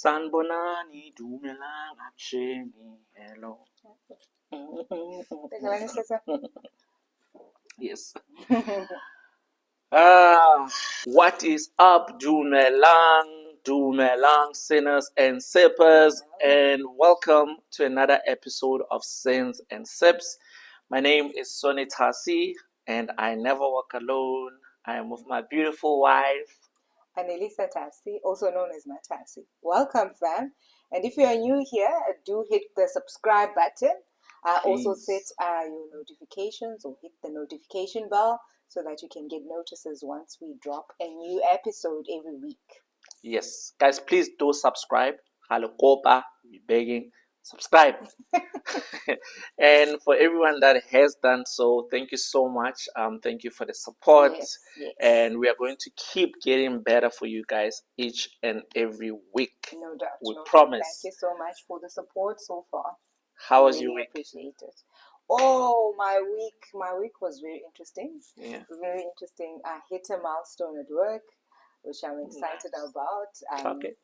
Sanbonani, Dumelang, Aksheni, hello. Yes. What is up, Dumelang, sinners and sippers, and welcome to another episode of Sins and Sips. My name is Sonny Tasi, and I never walk alone. I am with my beautiful wife, Anelisa Tasi, also known as Matasi. Welcome, fam. And if you are new here, do hit the subscribe button. Also set your notifications or hit the notification bell so that you can get notices once we drop a new episode every week. Yes, guys, please do subscribe. Halokopa, we're begging, subscribe. And for everyone that has done so, thank you so much. Thank you for the support. Yes. And we are going to keep getting better for you guys each and every week. No doubt. We promise. Thank you so much for the support so far. How was your week? Appreciate it. Oh, my week was very interesting. Yeah. Very interesting. I hit a milestone at work, which I'm excited about. Okay.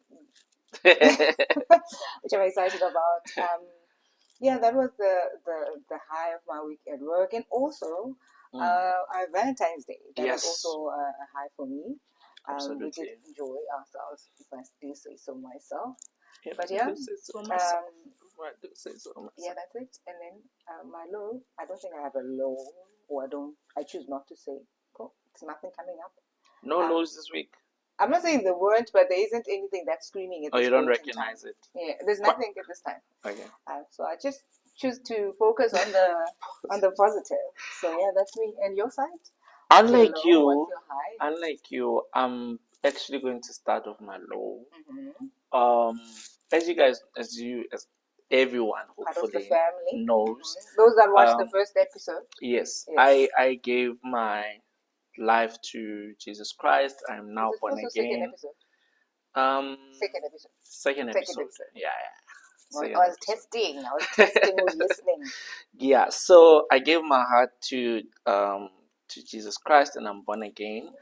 Which I'm excited about. Yeah, that was the high of my week at work, and also our Valentine's Day. That was also a high for me. Absolutely. We did enjoy ourselves, if I do say so myself. Yeah, but yeah, yeah, that's it. And then my low, I don't think I have a low, or I choose not to say. Cool. It's nothing coming up. No lows this week. I'm not saying there weren't, but there isn't anything that's screaming at this point. You don't recognize it? Yeah, there's nothing at this time. Okay. So I just choose to focus on the positive. So yeah, that's me. And your side? Unlike what's you, your high? I'm actually going to start with my low. Mm-hmm. As everyone hopefully knows, those that watched the first episode. Yes, I gave my life to Jesus Christ. I'm now born again. Second episode. Second episode. Yeah. I was testing who's listening. Yeah, so I gave my heart to Jesus Christ, and I'm born again.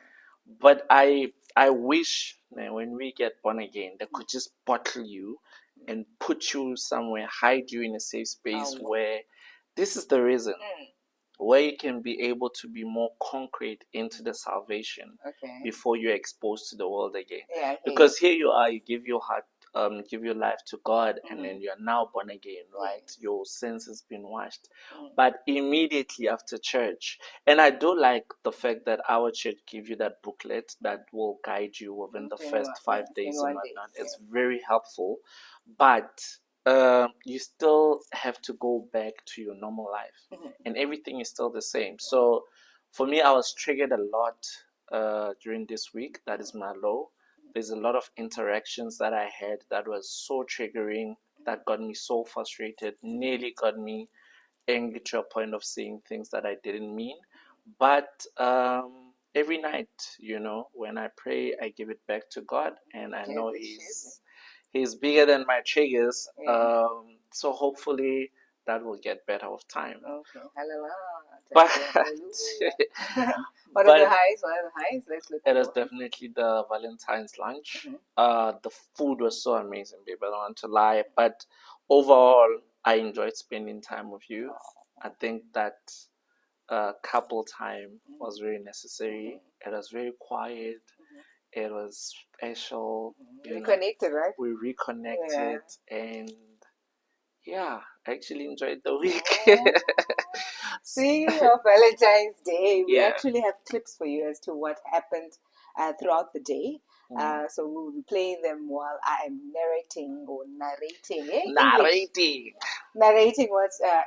But I wish that when we get born again, they could just bottle you and put you somewhere, hide you in a safe space where this is the reason, where you can be able to be more concrete into the salvation before you're exposed to the world again. Yeah, because here you are, you give your heart, give your life to God, and then you're now born again, right? Yes. Your sins has been washed. But immediately after church, and I do like the fact that our church gives you that booklet that will guide you within the first 5 days and whatnot. It's very helpful, but you still have to go back to your normal life, and everything is still the same. So for me, I was triggered a lot during this week. That is my low. There's a lot of interactions that I had that was so triggering, that got me so frustrated, nearly got me angry to a point of saying things that I didn't mean. But every night, when I pray, I give it back to God, and I know He's bigger than my triggers. So hopefully that will get better with time. Okay, hallelujah. But what are the highs? Let's look. It was definitely the Valentine's lunch. The food was so amazing, babe. I don't want to lie, but overall, I enjoyed spending time with you. I think that couple time was very necessary. It was very quiet. It was special. We reconnected, right? We reconnected, and yeah, I actually enjoyed the week. Speaking of Valentine's Day, we actually have clips for you as to what happened throughout the day. So we'll be playing them while I am narrating what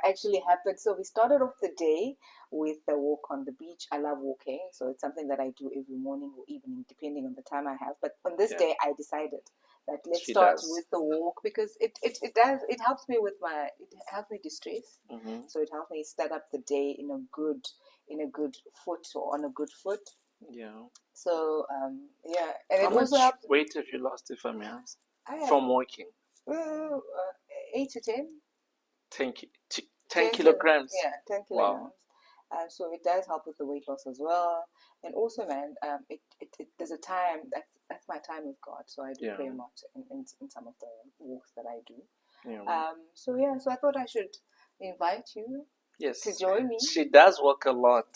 actually happened. So we started off the day with a walk on the beach. I love walking, so it's something that I do every morning or evening, depending on the time I have. But on this day, I decided that let's start with the walk, because it helps me distress. So it helps me start up the day in a good foot, or on a good foot. Yeah. So and how much weight have you lost, if I may ask, from walking? 8 to 10. 10 kilograms. Yeah, 10 kilograms. So it does help with the weight loss as well. And also, man, there's a time that's my time with God. So I do pray a lot in some of the walks that I do. So I thought I should invite you to join me. She does work a lot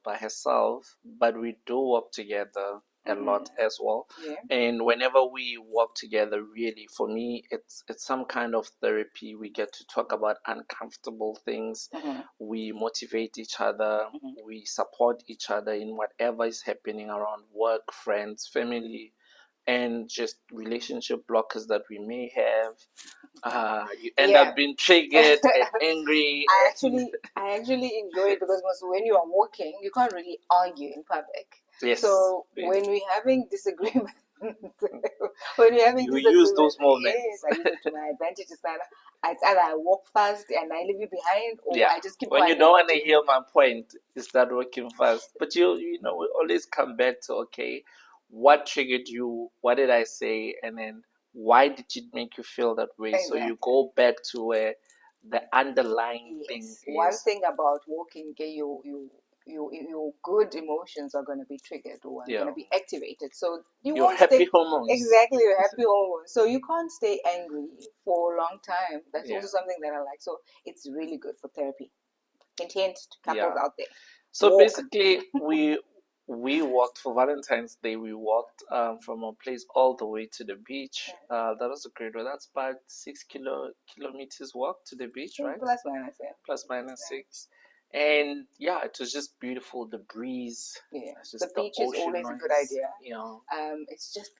by herself, but we do work together a lot as well. And whenever we work together, really, for me, it's some kind of therapy. We get to talk about uncomfortable things. We motivate each other. We support each other in whatever is happening around work, friends, family, and just relationship blockers that we may have. You end up being triggered and angry. I actually enjoy it because when you are walking, you can't really argue in public. So when we're having disagreements, you use those moments. Yes, I use it to my advantage. It's either I walk fast and I leave you behind, or I just keep when quiet. You don't want to hear my point, you start walking fast. But we always come back to, okay, what triggered you? What did I say? And then why did it make you feel that way? Exactly. So you go back to where the underlying thing is. One thing about walking, your good emotions are going to be triggered or going to be activated. So your happy hormones. Exactly, your happy hormones. So you can't stay angry for a long time. That's also something that I like. So it's really good for therapy. Hint, hint, couples out there. So basically, we walked for Valentine's Day. We walked from our place all the way to the beach. That was a great one. That's about 6 kilometers walk to the beach, right? Plus minus, Plus minus 6. And it was just beautiful. The breeze. Just the beach is always a good idea.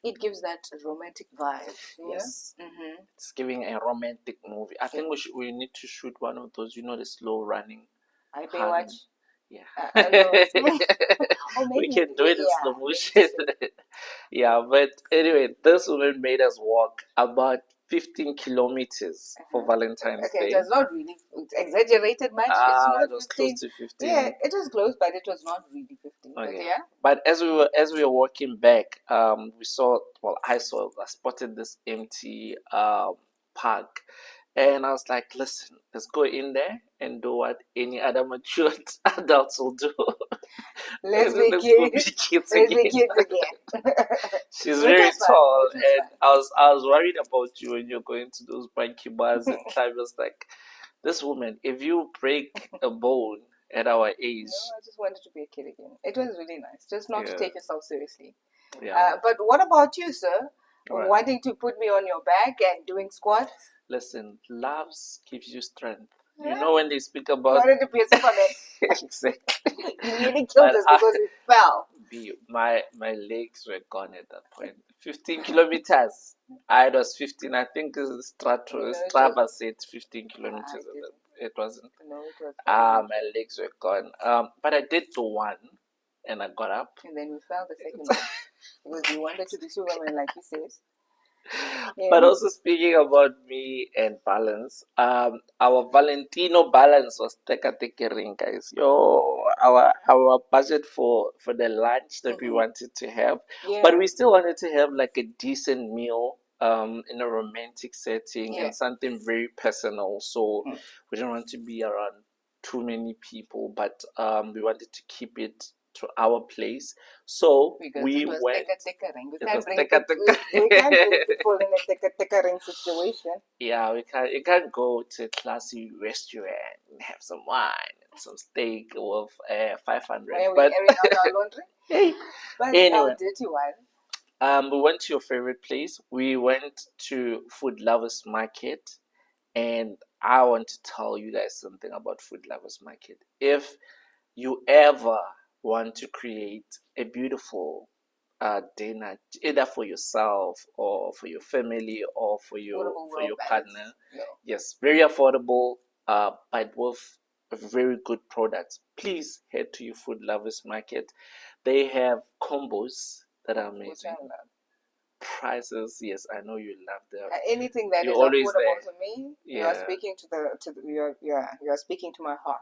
It gives that romantic vibe. Yes. It's giving a romantic movie. I think we need to shoot one of those, the slow running. I Baywatch. We can do it in slow motion. But anyway, this woman made us walk about 15 kilometers for Valentine's Day. It was not really exaggerated much. It was 15. Close to 15. Yeah, it was close, but it was not really 15. But as we were walking back, I spotted this empty park. And I was like, listen, let's go in there and do what any other mature adults will do. Let's be kids again. She's very tall, and I was worried about you when you're going to those monkey bars and climb. I was like, this woman, if you break a bone at our age. I just wanted to be a kid again. It was really nice, just not to take yourself seriously. But what about you, sir? Wanting to put me on your back and doing squats? Listen, love gives you strength. You know when they speak about... wanted to be a Superman. Exactly. You really killed us because we fell. My legs were gone at that point. 15 kilometers. I was 15. I think Strava said 15 kilometers. It wasn't. No, it was. My legs were gone. But I did the one, and I got up. And then we fell the second one. Because you wanted to be Superman, like you said. But also speaking about me and balance, our Valentino balance was ring, guys. Our budget for the lunch that we wanted to have, but we still wanted to have like a decent meal in a romantic setting and something very personal. So we didn't want to be around too many people, but we wanted to keep it to our place. So we went. We can't bring people in a ring situation. You can't go to a classy restaurant and have some wine and some steak worth 500. But airing out our laundry. But anyway, dirty one. we went to your favorite place. We went to Food Lovers Market, and I want to tell you guys something about Food Lovers Market. If you ever want to create a beautiful dinner, either for yourself or for your family or for your partner, yes, very affordable, but with very good products, please head to your Food Lovers Market. They have combos that are amazing. Prices, yes, I know you love them. Anything that is affordable to me, you are speaking you are speaking to my heart.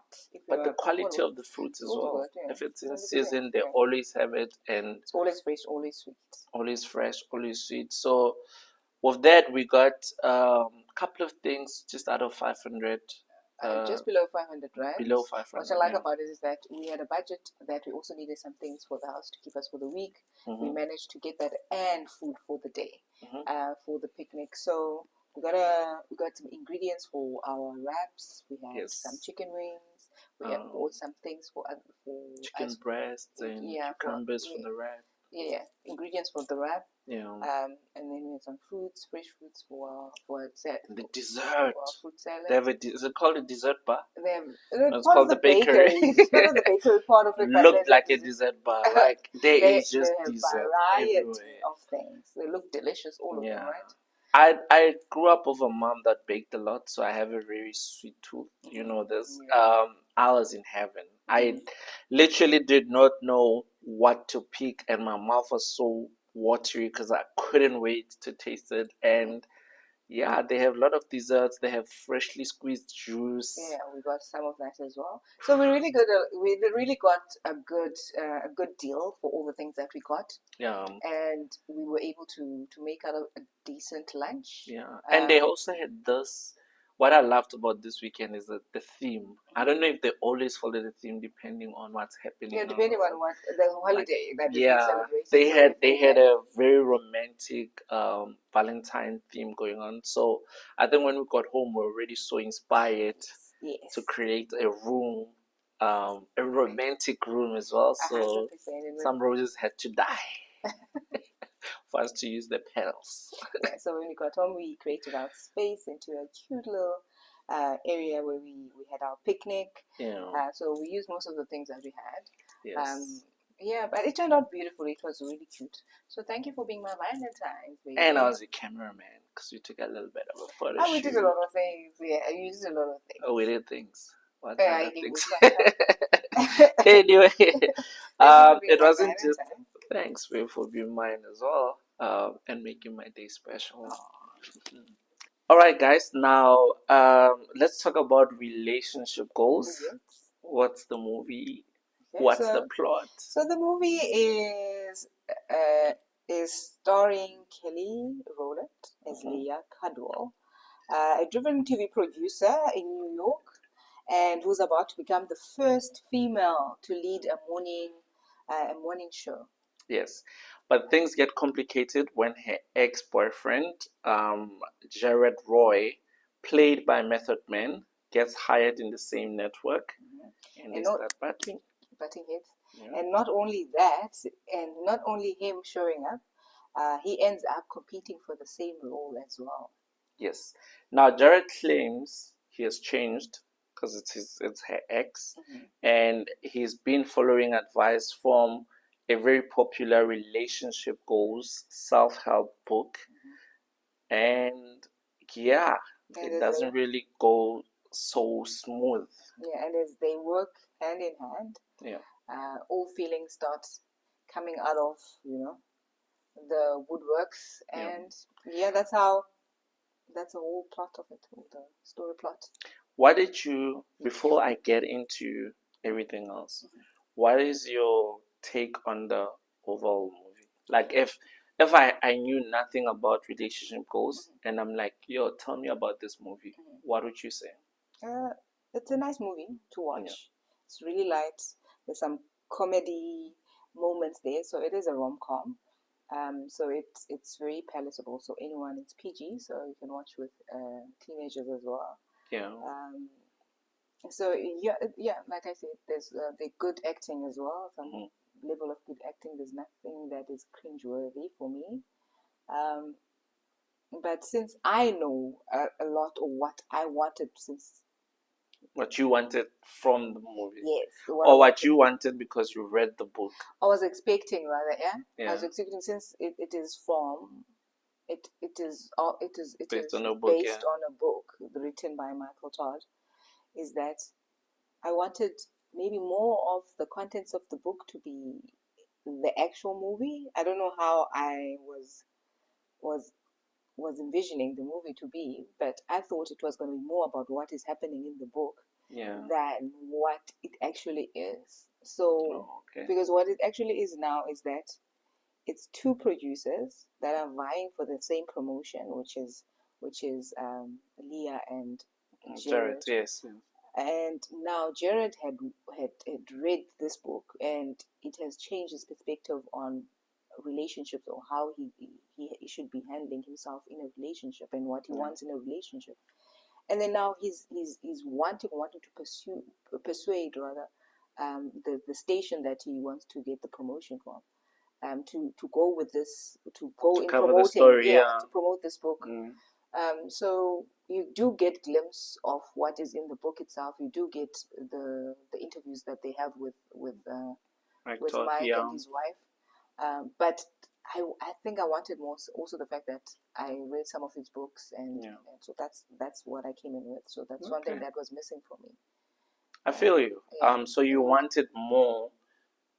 But the quality of the fruits as well. If it's in season, they always have it, and it's always fresh, always sweet. Always fresh, always sweet. So with that, we got a couple of things just out of 500. just below 500 rand. Below 500. What I like about it is that we had a budget that we also needed some things for the house to keep us for the week. We managed to get that and food for the day, for the picnic. So we got some ingredients for our wraps. We had some chicken wings. We have bought some things for chicken breasts and cucumbers for the wrap. Yeah, ingredients for the wrap. Yeah. And then we had some fruits, fresh fruits for the dessert. For fruit salad. They have is it called a dessert bar? It's part of the bakery. It's part of the bakery part of it. Looked like a dessert bar. Like there is just they dessert variety everywhere. Of things. They look delicious, all of them, right? I grew up with a mom that baked a lot, so I have a very sweet tooth. You know this. I was in heaven. I literally did not know what to pick, and my mouth was so watery because I couldn't wait to taste it. And yeah, they have a lot of desserts. They have freshly squeezed juice. Yeah, we got some of that as well. So we really got a good deal for all the things that we got. Yeah. And we were able to make out a decent lunch. Yeah. And they also had this. What I loved about this weekend is that the theme. I don't know if they always follow the theme depending on what's happening. Yeah, depending on what the holiday that is celebrating. They had a very romantic Valentine theme going on. So I think when we got home, we were already so inspired to create a room, a romantic room as well. So 100%. Some roses had to die for us to use the petals. Yeah, so when we got home, we created our space into a cute little area where we had our picnic. Yeah. So we used most of the things that we had. Yes. Yeah, but it turned out beautiful. It was really cute. So thank you for being my Valentine. Baby. And I was a cameraman because we took a little bit of a photo shoot. We did a lot of things. Yeah, we did a lot of things. Oh, we did things. What kind of things? Anyway, it wasn't just thanks for being mine as well, and making my day special. All right, guys. Now, let's talk about relationship goals. What's the movie? What's the plot? So the movie is starring Kelly Rowland as Leah Cadwell, a driven TV producer in New York, and who's about to become the first female to lead a morning show. Yes, but things get complicated when her ex-boyfriend, Jared Roy, played by Method Man, gets hired in the same network, and they start butting heads. Yeah. And not only that, and not only him showing up, he ends up competing for the same role as well. Yes. Now Jared claims he has changed because it's her ex, and he's been following advice from a very popular relationship goals self-help book, and yeah, it doesn't really go so smooth. Yeah, and as they work hand in hand, all feelings start coming out of the woodworks, and that's the whole plot of it, the story plot. What did you, before I get into everything else, what is your take on the overall movie? Like if I knew nothing about relationship goals and I'm like, yo, tell me about this movie, what would you say? It's a nice movie to watch. Yeah. It's really light. There's some comedy moments there, so it is a rom-com. So it's very palatable. So anyone, it's PG, so you can watch with teenagers as well. Yeah. So yeah, like I said, there's the good acting as well. Some level of good acting. There's nothing that is cringeworthy for me. But since I know a lot of what I wanted since. What you wanted from the movie? Yes. Or what you wanted because you read the book? I was expecting rather, yeah. I was expecting since it is from, it is based on a book written by Michael Todd, is that I wanted maybe more of the contents of the book to be the actual movie. I don't know how I was envisioning the movie to be, but I thought it was going to be more about what is happening in the book than what it actually is. So, because what it actually is now is that it's two producers that are vying for the same promotion, which is Leah and Jared. Yes. And now Jared had read this book, and it has changed his perspective on relationships, or how he should be handling himself in a relationship, and what he wants in a relationship. And then now he's wanting to persuade rather, the station that he wants to get the promotion from, to go with this, to go in promoting, story, to promote this book. So you do get glimpse of what is in the book itself. You do get the interviews that they have with Mike and his wife. But I think I wanted more also the fact that I read some of his books, and so that's what I came in with. So that's one thing that was missing for me. I feel you. So you wanted more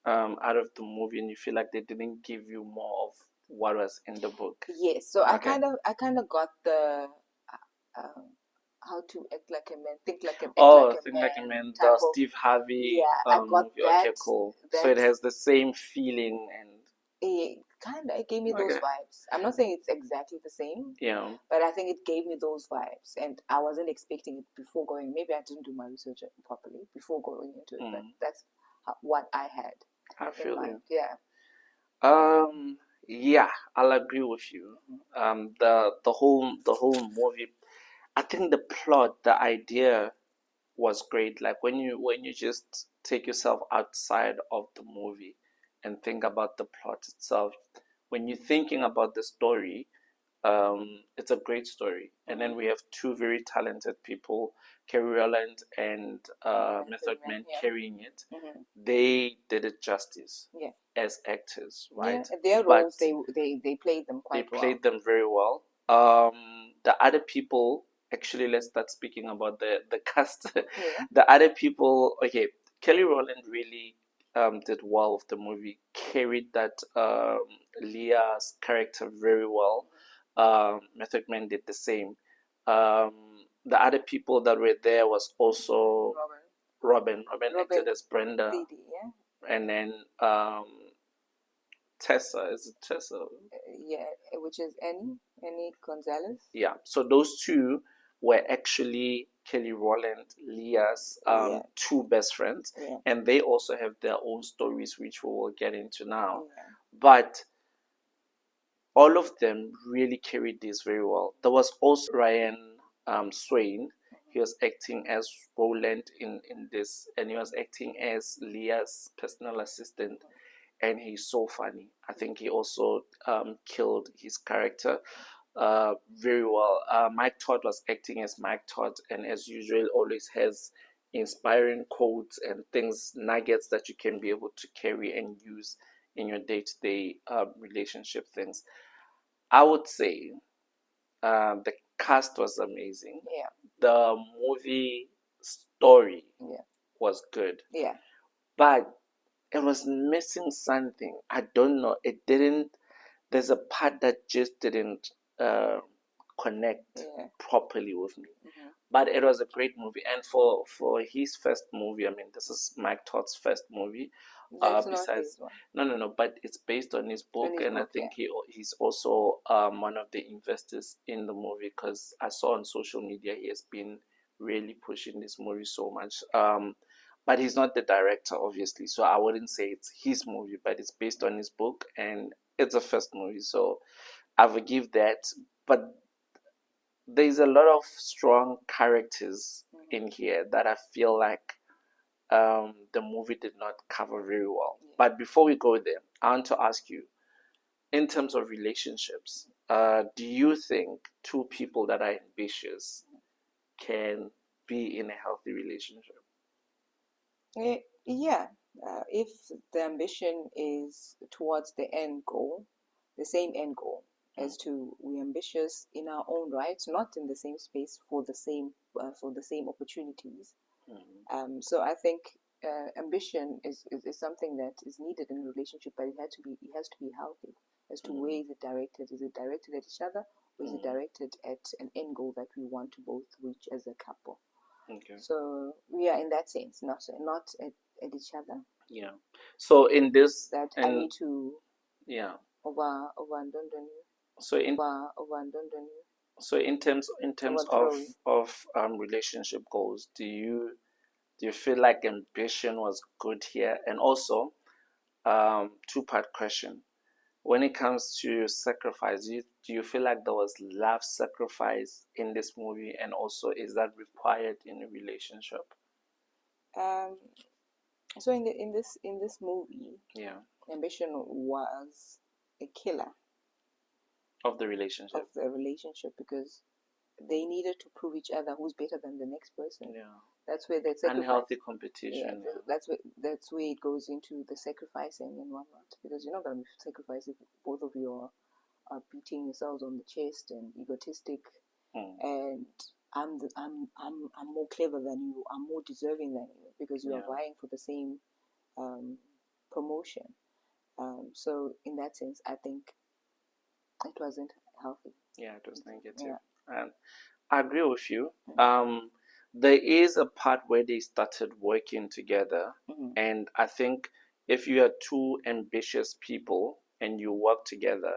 out of the movie, and you feel like they didn't give you more of what was in the book. Yes. So I kind of got the how to act like a man, think like a man. The Steve Harvey. I got that. Okay, cool. So it has the same feeling, and it gave me those vibes. I'm not saying it's exactly the same, but I think it gave me those vibes, and I wasn't expecting it before going. Maybe I didn't do my research properly before going into it, but that's what I had. I feel you. Yeah. Yeah, I'll agree with you. The whole movie, I think the plot, the idea was great. Like when you just take yourself outside of the movie and think about the plot itself, when you're thinking about the story, it's a great story. And then we have two very talented people, Kerry Rowland and Method Man, carrying it. They did it justice as actors, right? Their roles, they played them quite well. They played them very well. The other people, actually, let's start speaking about the cast. The other people, okay, Kelly Rowland really did well with the movie, carried that Leah's character very well. Method Man did the same. The other people that were there was also Robin acted as Brenda, and then Tessa, is it Tessa? Which is Annie Gonzalez. Yeah, so those two were actually Kelly Rowland, Leah's two best friends, and they also have their own stories, which we will get into now. But all of them really carried this very well. There was also Ryan Swain. He was acting as Roland in this, and he was acting as Leah's personal assistant, and he's so funny. I think he also killed his character very well. Mike Todd was acting as Mike Todd, and as usual, always has inspiring quotes and things, nuggets that you can be able to carry and use in your day-to-day relationship things. I would say the cast was amazing. The movie story was good. But it was missing something. I don't know. It didn't. There's a part that just didn't connect properly with me. But it was a great movie, and for his first movie, I mean, this is Mike Todd's first movie. Besides, no, but it's based on his book, and I think he's also one of the investors in the movie, because I saw on social media he has been really pushing this movie so much. But he's not the director, obviously, so I wouldn't say it's his movie, but it's based on his book, and it's a first movie, so I forgive that. But there's a lot of strong characters in here that I feel like the movie did not cover very well. But before we go there, I want to ask you, in terms of relationships, do you think two people that are ambitious can be in a healthy relationship? Yeah. If the ambition is towards the end goal, the same end goal, as to we're ambitious in our own rights, not in the same space for the same opportunities. So I think ambition is something that is needed in a relationship, but it has to be healthy. As to where is it directed? Is it directed at each other, or is it directed at an end goal that we want to both reach as a couple? So we are in that sense, not at each other. Yeah. So in this, that I need to over over so in So in terms Overthrow you. of relationship goals, do you feel like ambition was good here? And also, two-part question. When it comes to sacrifice, do you feel like there was love sacrifice in this movie? And also, is that required in a relationship? Um, so in this movie, Yeah, ambition was a killer of the of relationship. the relationship because they needed to prove each other who's better than the next person. Yeah, That's where that sacrifice. unhealthy Yeah, competition. Yeah, that's where it goes into the sacrificing and whatnot. Because you're not gonna sacrifice if both of you are beating yourselves on the chest and egotistic, and I'm more clever than you. I'm more deserving than you because you are yeah, vying for the same promotion. So in that sense, I think it wasn't healthy. yeah. It was negative. Yeah. And I agree with you. There is a part where they started working together, and I think if you are two ambitious people and you work together,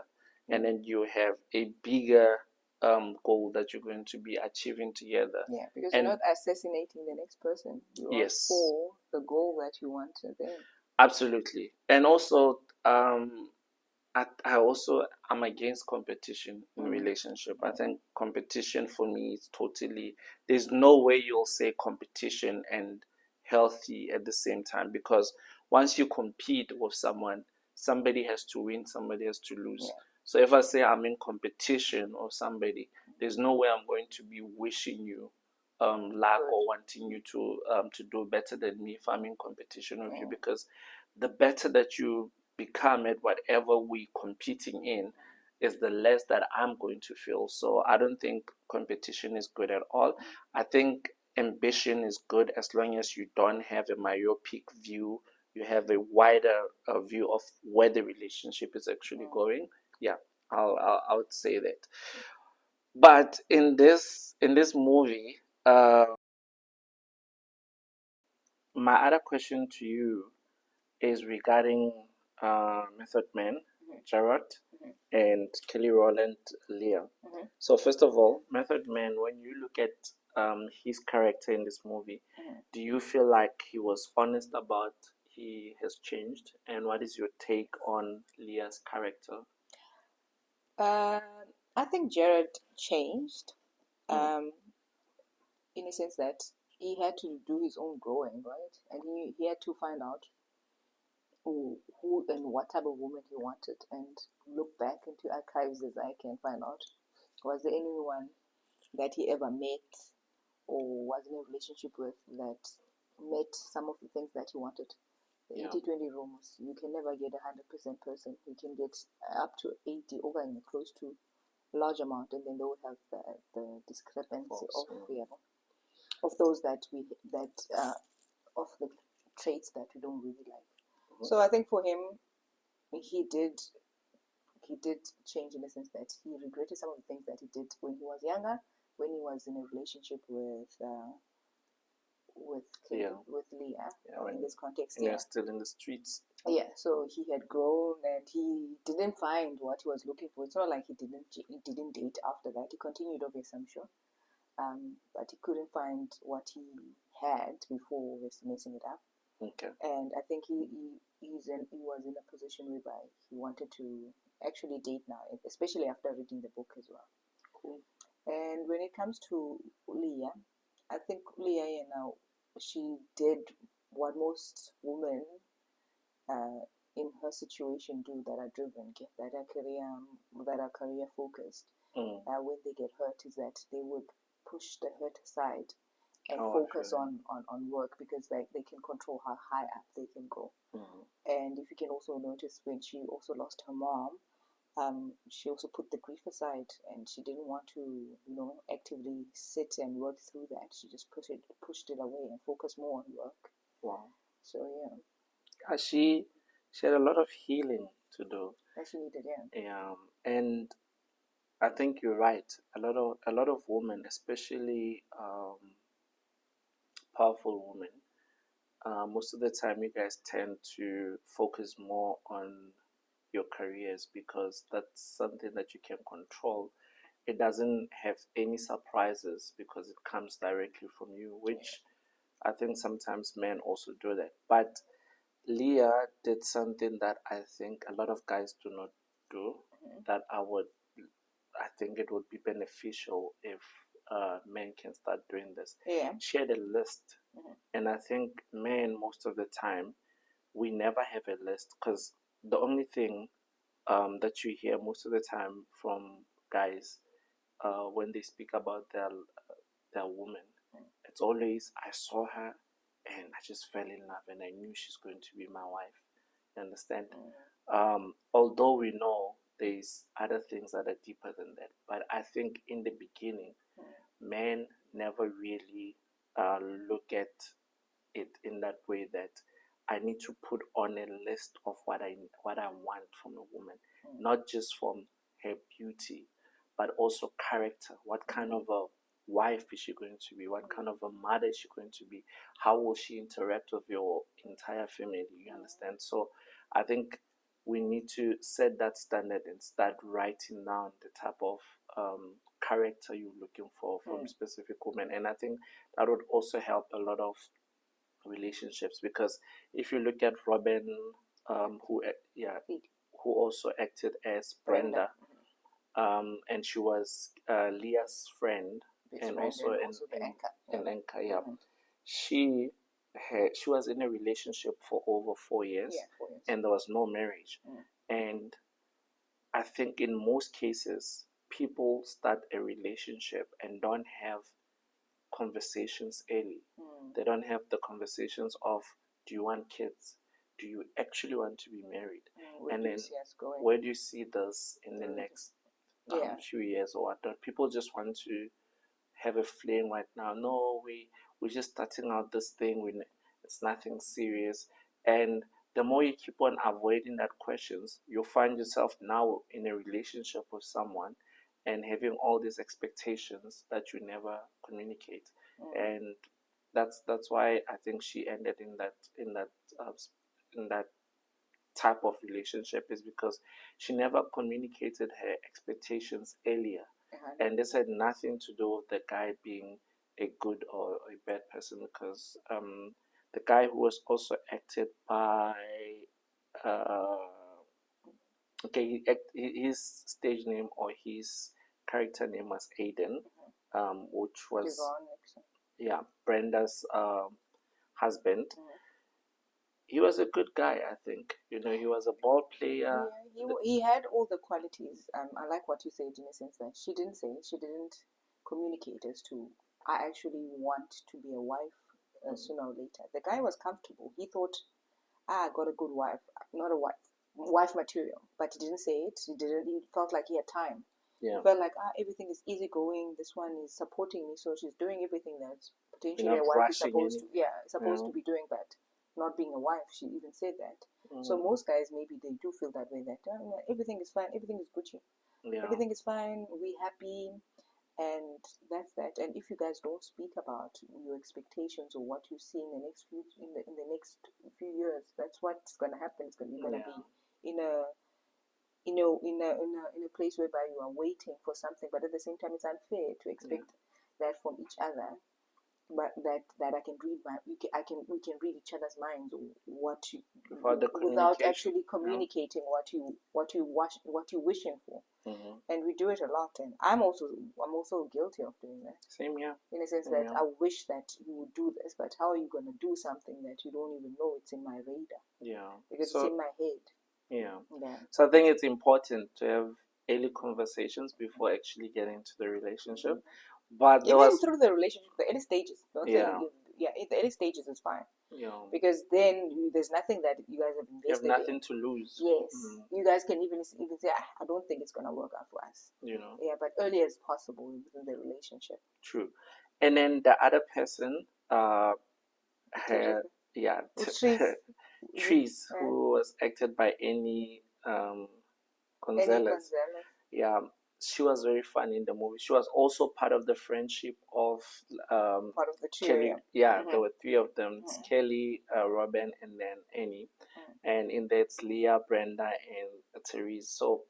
and then you have a bigger goal that you're going to be achieving together. Yeah, because And you're not assassinating the next person. You are yes, for the goal that you want to attain. absolutely. And also, I also am against competition in relationship. I think competition for me is totally, there's no way you'll say competition and healthy at the same time, because once you compete with someone, somebody has to win, somebody has to lose. Yeah. So if I say I'm in competition or somebody, there's no way I'm going to be wishing you luck or wanting you to do better than me if I'm in competition with you, because the better that you become at whatever we're competing in is the less that I'm going to feel. So I don't think competition is good at all. I think ambition is good as long as you don't have a myopic view. You have a wider view of where the relationship is actually going. Yeah, I would say that. But in this movie, my other question to you is regarding Method Man, Gerard, and Kelly Rowland, Leah. So first of all, Method Man, when you look at his character in this movie, do you feel like he was honest about he has changed? And what is your take on Leah's character? Uh, I think Jared changed, um, in a sense that he had to do his own growing, right? And he had to find out who and what type of woman he wanted, and look back into archives as I can find out. Was there anyone that he ever met or was in a relationship with that met some of the things that he wanted? The 80-20 rules, you can never get 100% person. You can get up to 80 over and close to a large amount, and then they will have the discrepancy of those that we that of the traits that we don't really like. So I think for him, he did he did change in the sense that he regretted some of the things that he did when he was younger, when he was in a relationship with with Leah, in this context. And they're still in the streets. Yeah, so he had grown and he didn't find what he was looking for. It's not like he didn't date after that. He continued, obviously, I'm sure, but he couldn't find what he had before messing it up. Okay. And I think he was in a position whereby he wanted to actually date now, especially after reading the book as well. Cool. And when it comes to Leah, I think Leah, you know, she did what most women in her situation do, that are driven, that are career focused. When they get hurt, is that they would push the hurt aside and focus on work, because they can control how high up they can go. And if you can also notice, when she also lost her mom, she also put the grief aside, and she didn't want to, actively sit and work through that. She just pushed it away and focused more on work. Wow. So she had a lot of healing to do. that she needed, and I think you're right. A lot of women, especially powerful women, most of the time you guys tend to focus more on your careers because that's something that you can control, it doesn't have any surprises because it comes directly from you, which I think sometimes men also do that. But Leah did something that I think a lot of guys do not do, that I think it would be beneficial if men can start doing this. Yeah. She had a list, and I think men, most of the time, we never have a list, because the only thing that you hear most of the time from guys when they speak about their woman, it's always, I saw her and I just fell in love and I knew she's going to be my wife. You understand? Although we know there's other things that are deeper than that, but I think in the beginning, men never really look at it in that way, that I need to put on a list of what I want from a woman, not just from her beauty, but also character. What kind of a wife is she going to be? What kind of a mother is she going to be? How will she interact with your entire family? You understand? So I think we need to set that standard and start writing down the type of character you're looking for from specific women. And I think that would also help a lot of relationships, because if you look at Robin, who also acted as Brenda, and she was Leah's friend, and also an anchor. Yeah, she was in a relationship for over 4 years, and there was no marriage. And I think in most cases, people start a relationship and don't have conversations early. They don't have the conversations of, do you want kids? Do you actually want to be married? And then where do you see this in the next few years or whatnot? People just want to have a flame right now. No, we're just starting out this thing. It's nothing serious. And the more you keep on avoiding that questions, you'll find yourself now in a relationship with someone and having all these expectations that you never communicate. And that's why I think she ended in that type of relationship, is because she never communicated her expectations earlier. And this had nothing to do with the guy being a good or a bad person, because the guy who was also acted by uh, his stage name or his character name was Aiden, which was Brenda's husband. He was a good guy, I think. He was a ball player. He had all the qualities. I like what you said, in a sense that she didn't communicate as to, I actually want to be a wife sooner or later. The guy was comfortable. He thought, I got a good wife, not a wife material, but he didn't say it. He felt like he had time. He felt like, everything is easy going. This one is supporting me, so she's doing everything that potentially a wife is supposed to be doing, but not being a wife. She even said that. So most guys, maybe they do feel that way, that everything is fine, everything is Gucci, everything is fine, we happy, and that's that. And if you guys don't speak about your expectations or what you see in the next few years, that's what's gonna happen. It's gonna be in a place whereby you are waiting for something, but at the same time, it's unfair to expect that from each other. But that I can read we can read each other's minds, or without actually communicating what you're wishing for. And we do it a lot, and I'm also guilty of doing that. Same here. In a sense that I wish that you would do this, but how are you going to do something that you don't even know it's in my radar? Because it's in my head. So I think it's important to have early conversations before actually getting into the relationship. But even through the relationship, the early stages. The early stages is fine. Because then there's nothing that you guys have invested. You have nothing to lose. Yes. You guys can even say, I don't think it's gonna work out for us. Yeah, but early as possible within the relationship. True. And then the other person, Trees, who was acted by Annie Gonzalez. Yeah, she was very fun in the movie. She was also part of the friendship of part of the Kelly. There were three of them. It's Kelly, Robin, and then Annie. And in that's Leah, Brenda, and Therese. So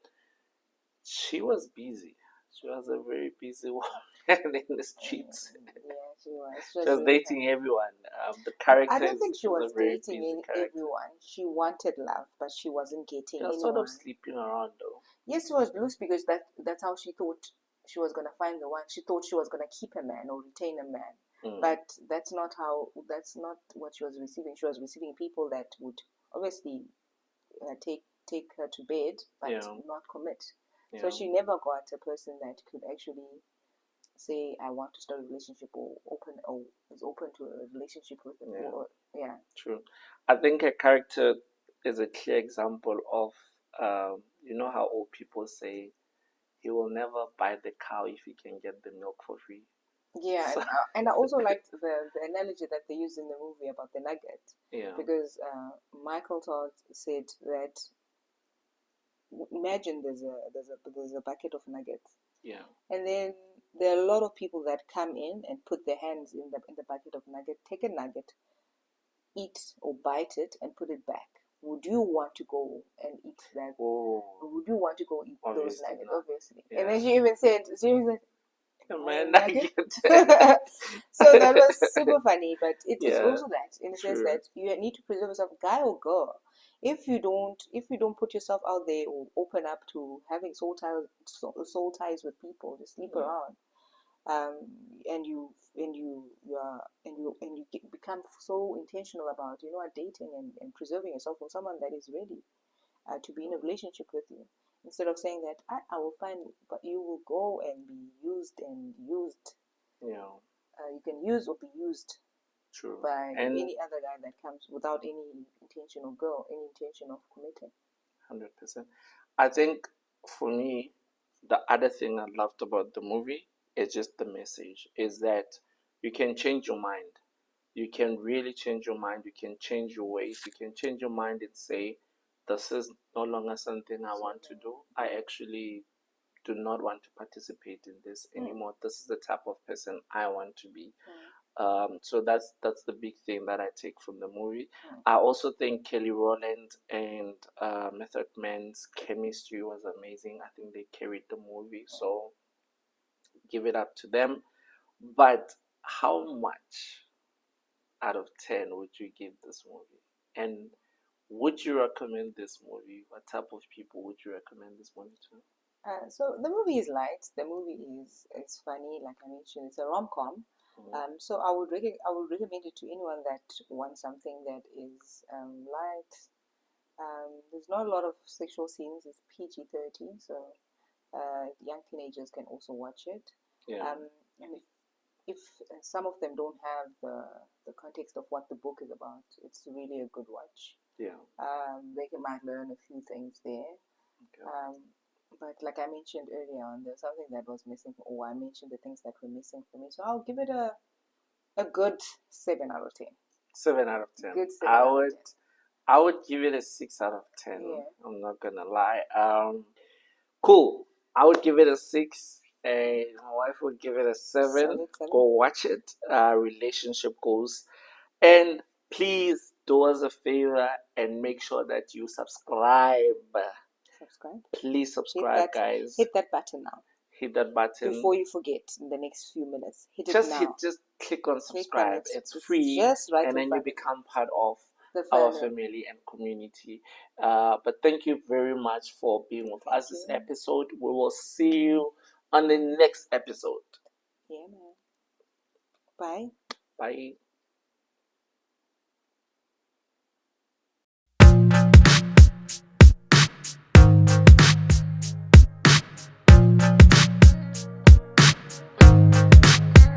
she was busy. She was a very busy woman in the streets. Yeah, she was. She was dating everyone. The character I don't think she is was a very dating busy character. everyone. She wanted love, but she wasn't getting She was anyone. sort of sleeping around though. Yes, she was loose because that's how she thought she was gonna find the one. She thought she was gonna keep a man or retain a man. But that's not what she was receiving. She was receiving people that would obviously take her to bed, but not commit. So she never got a person that could actually say, I want to start a relationship or is open to a relationship with her. Yeah. True. I think a character is a clear example of you know how old people say he will never buy the cow if he can get the milk for free. Yeah, so, and I also liked the analogy that they used in the movie about the nugget. Yeah. Because Michael Todd said that imagine there's a bucket of nuggets. Yeah. And then there are a lot of people that come in and put their hands in the bucket of nugget, take a nugget, eat or bite it, and put it back. Would you want to go and eat that? Oh. Would you want to go eat those nuggets? Not. Obviously. Yeah. And then she even said, nugget. So that was super funny, but it's also that in the sense that you need to preserve yourself, guy or girl. If you don't put yourself out there or open up to having soul ties with people, just sleep around, and you become so intentional about dating and preserving yourself from someone that is ready to be in a relationship with you, instead of saying that I will find, but you will go and be used. Yeah. You can use or be used. True. By any other guy that comes without any intention of committing. 100%. I think for me, the other thing I loved about the movie is just the message, is that you can change your mind. You can really change your mind. You can change your ways. You can change your mind and say, this is no longer something I want to do. I actually do not want to participate in this anymore. This is the type of person I want to be. So that's the big thing that I take from the movie. I also think Kelly Rowland and Method Man's chemistry was amazing. I think they carried the movie, so give it up to them. But how much out of 10 would you give this movie? And would you recommend this movie? What type of people would you recommend this movie to? So the movie is light. The movie is funny, like I mentioned. It's a rom-com. So I would recommend it to anyone that wants something that is light. There's not a lot of sexual scenes. It's PG-13, so young teenagers can also watch it. Yeah. And if some of them don't have the context of what the book is about, it's really a good watch. Yeah. They might learn a few things there. Okay. But like I mentioned earlier on, there's something that was missing, or I mentioned the things that were missing for me. So I'll give it a good 7 out of 10. 7 out of 10. Good 7 out of 10. I would give it a 6 out of 10. Yeah. I'm not gonna lie. Cool. I would give it a 6, and my wife would give it a 7. Go watch it. Relationship goals, and please do us a favor and make sure that you subscribe. Please subscribe, guys. Hit that button now. Hit that button before you forget in the next few minutes. Hit it now. Just click on subscribe. It's free, just right, and then you become part of our family and community. But thank you very much for being with us this episode. We will see you on the next episode. Yeah, man. Bye. Bye.